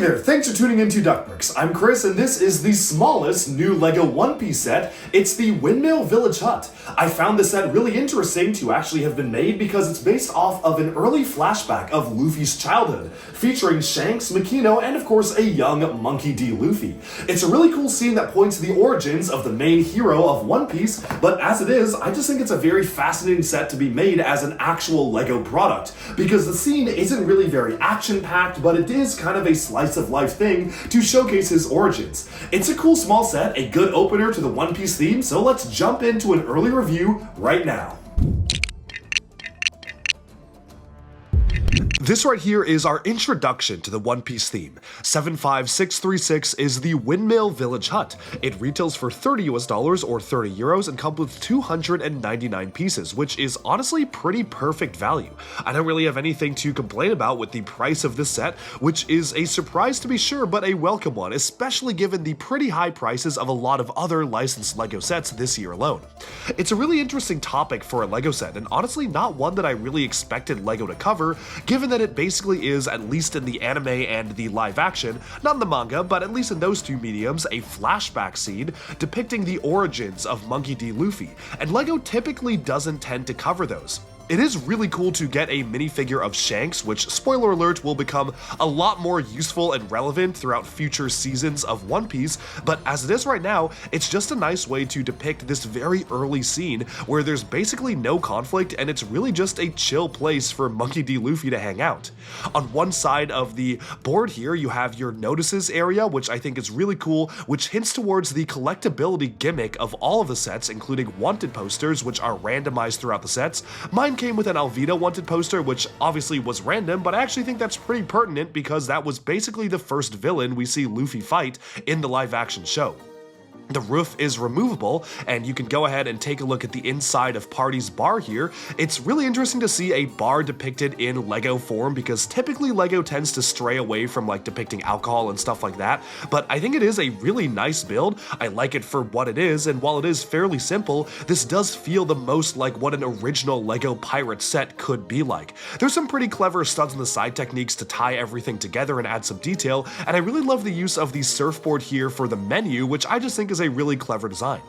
there, thanks for tuning into Duckbricks. I'm Chris, and this is the smallest new LEGO One Piece set. It's the Windmill Village Hut. I found this set really interesting to actually have been made because it's based off of an early flashback of Luffy's childhood, featuring Shanks, Makino, and of course a young Monkey D. Luffy. It's a really cool scene that points to the origins of the main hero of One Piece, but as it is, I just think it's a very fascinating set to be made as an actual LEGO product, because the scene isn't really very action-packed, but it is kind of a slice of life thing to showcase his origins. It's a cool small set, a good opener to the One Piece theme, so let's jump into an early review right now. This right here is our introduction to the One Piece theme. 75636 is the Windmill Village Hut. It retails for $30 US or 30 euros and comes with 299 pieces, which is honestly pretty perfect value. I don't really have anything to complain about with the price of this set, which is a surprise to be sure, but a welcome one, especially given the pretty high prices of a lot of other licensed LEGO sets this year alone. It's a really interesting topic for a LEGO set, and honestly not one that I really expected LEGO to cover, given that it basically is, at least in the anime and the live action, not in the manga, but at least in those two mediums, a flashback scene depicting the origins of Monkey D. Luffy, and LEGO typically doesn't tend to cover those. It is really cool to get a minifigure of Shanks, which, spoiler alert, will become a lot more useful and relevant throughout future seasons of One Piece, but as it is right now, it's just a nice way to depict this very early scene where there's basically no conflict and it's really just a chill place for Monkey D. Luffy to hang out. On one side of the board here, you have your notices area, which I think is really cool, which hints towards the collectability gimmick of all of the sets, including wanted posters, which are randomized throughout the sets. Mine came with an Alvida wanted poster, which obviously was random, but I actually think that's pretty pertinent because that was basically the first villain we see Luffy fight in the live action show. The roof is removable, and you can go ahead and take a look at the inside of Party's bar here. It's really interesting to see a bar depicted in LEGO form because typically LEGO tends to stray away from like depicting alcohol and stuff like that, but I think it is a really nice build. I like it for what it is, and while it is fairly simple, this does feel the most like what an original LEGO pirate set could be like. There's some pretty clever studs on the side techniques to tie everything together and add some detail, and I really love the use of the surfboard here for the menu, which I just think is a really clever design.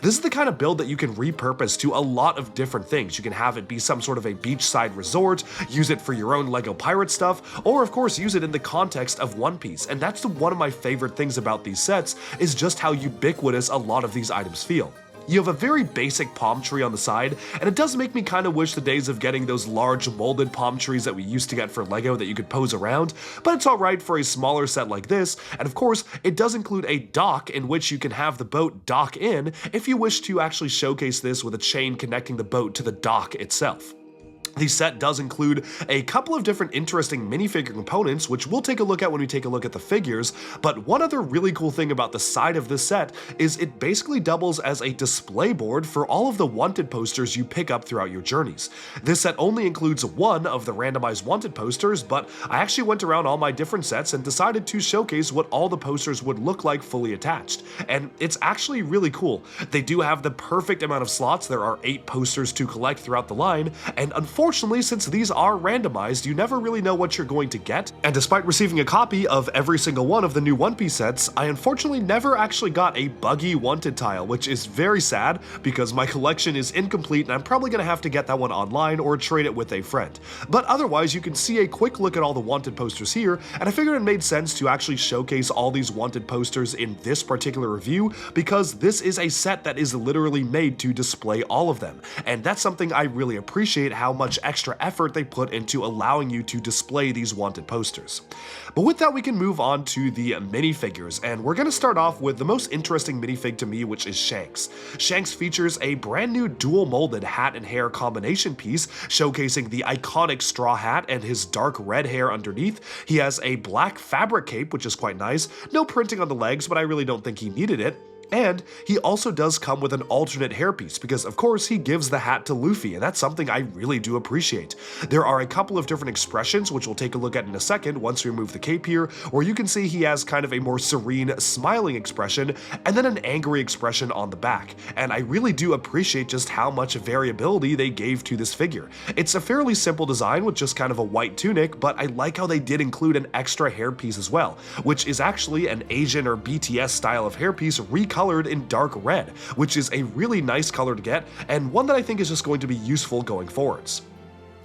This is the kind of build that you can repurpose to a lot of different things. You can have it be some sort of a beachside resort, use it for your own LEGO pirate stuff, or of course use it in the context of One Piece. And that's one of my favorite things about these sets, is just how ubiquitous a lot of these items feel. You have a very basic palm tree on the side, and it does make me kind of wish the days of getting those large molded palm trees that we used to get for LEGO that you could pose around, but it's alright for a smaller set like this, and of course, it does include a dock in which you can have the boat dock in if you wish to actually showcase this with a chain connecting the boat to the dock itself. The set does include a couple of different interesting minifigure components, which we'll take a look at when we take a look at the figures, but one other really cool thing about the side of this set is it basically doubles as a display board for all of the wanted posters you pick up throughout your journeys. This set only includes one of the randomized wanted posters, but I actually went around all my different sets and decided to showcase what all the posters would look like fully attached, and it's actually really cool. They do have the perfect amount of slots. There are 8 posters to collect throughout the line, and unfortunately, since these are randomized, you never really know what you're going to get, and despite receiving a copy of every single one of the new One Piece sets, I unfortunately never actually got a buggy wanted tile, which is very sad because my collection is incomplete and I'm probably going to have to get that one online or trade it with a friend. But otherwise, you can see a quick look at all the wanted posters here, and I figured it made sense to actually showcase all these wanted posters in this particular review because this is a set that is literally made to display all of them, and that's something I really appreciate, how much extra effort they put into allowing you to display these wanted posters. But with that, we can move on to the minifigures, and we're going to start off with the most interesting minifig to me, which is Shanks. Shanks features a brand new dual molded hat and hair combination piece, showcasing the iconic straw hat and his dark red hair underneath. He has a black fabric cape, which is quite nice. No printing on the legs, but I really don't think he needed it. And he also does come with an alternate hairpiece because of course he gives the hat to Luffy, and that's something I really do appreciate. There are a couple of different expressions which we'll take a look at in a second once we remove the cape here, where you can see he has kind of a more serene, smiling expression and then an angry expression on the back. And I really do appreciate just how much variability they gave to this figure. It's a fairly simple design with just kind of a white tunic, but I like how they did include an extra hairpiece as well, which is actually an Asian or BTS style of hairpiece recolored in dark red, which is a really nice color to get and one that I think is just going to be useful going forwards.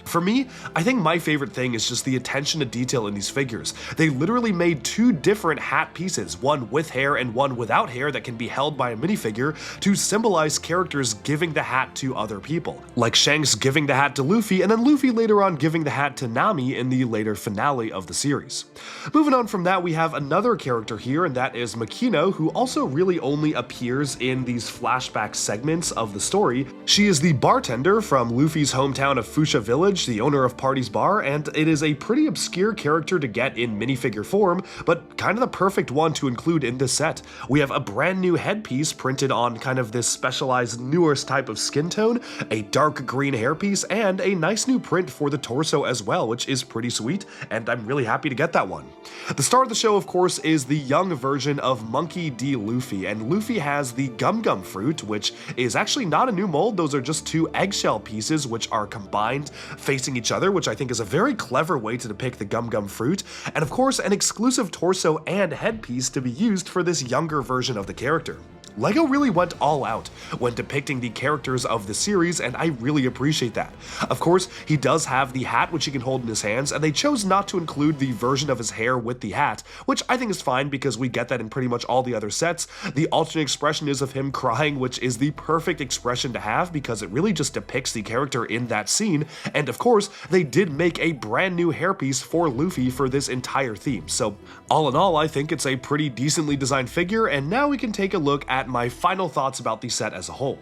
For me, I think my favorite thing is just the attention to detail in these figures. They literally made two different hat pieces, one with hair and one without hair that can be held by a minifigure to symbolize characters giving the hat to other people. Like Shanks giving the hat to Luffy, and then Luffy later on giving the hat to Nami in the later finale of the series. Moving on from that, we have another character here, and that is Makino, who also really only appears in these flashback segments of the story. She is the bartender from Luffy's hometown of Fuchsia Village, the owner of Party's Bar, and it is a pretty obscure character to get in minifigure form, but kind of the perfect one to include in this set. We have a brand new headpiece printed on kind of this specialized newest type of skin tone, a dark green hairpiece, and a nice new print for the torso as well, which is pretty sweet, and I'm really happy to get that one. The star of the show, of course, is the young version of Monkey D. Luffy, and Luffy has the Gum Gum fruit, which is actually not a new mold. Those are just two eggshell pieces which are combined facing each other, which I think is a very clever way to depict the Gum Gum fruit, and of course an exclusive torso and headpiece to be used for this younger version of the character. LEGO really went all out when depicting the characters of the series, and I really appreciate that. Of course, he does have the hat which he can hold in his hands, and they chose not to include the version of his hair with the hat, which I think is fine because we get that in pretty much all the other sets. The alternate expression is of him crying, which is the perfect expression to have because it really just depicts the character in that scene, and of course, they did make a brand new hairpiece for Luffy for this entire theme. So all in all, I think it's a pretty decently designed figure, and now we can take a look at my final thoughts about the set as a whole.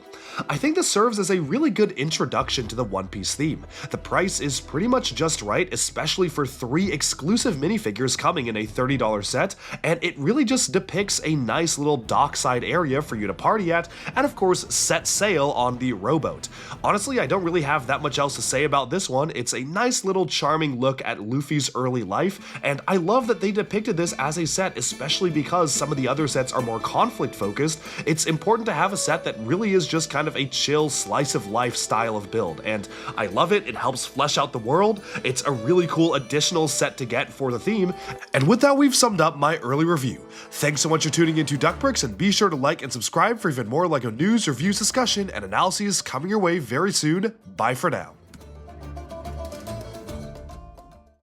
I think this serves as a really good introduction to the One Piece theme. The price is pretty much just right, especially for 3 exclusive minifigures coming in a $30 set, and it really just depicts a nice little dockside area for you to party at, and of course set sail on the rowboat. Honestly, I don't really have that much else to say about this one. It's a nice little charming look at Luffy's early life, and I love that they depicted this as a set, especially because some of the other sets are more conflict focused. It's important to have a set that really is just kind of a chill slice of life style of build, and I love it. It helps flesh out the world. It's a really cool additional set to get for the theme, and with that, we've summed up my early review. Thanks so much for tuning into Duck Bricks, and be sure to like and subscribe for even more LEGO news, reviews, discussion, and analyses coming your way very soon. Bye for now.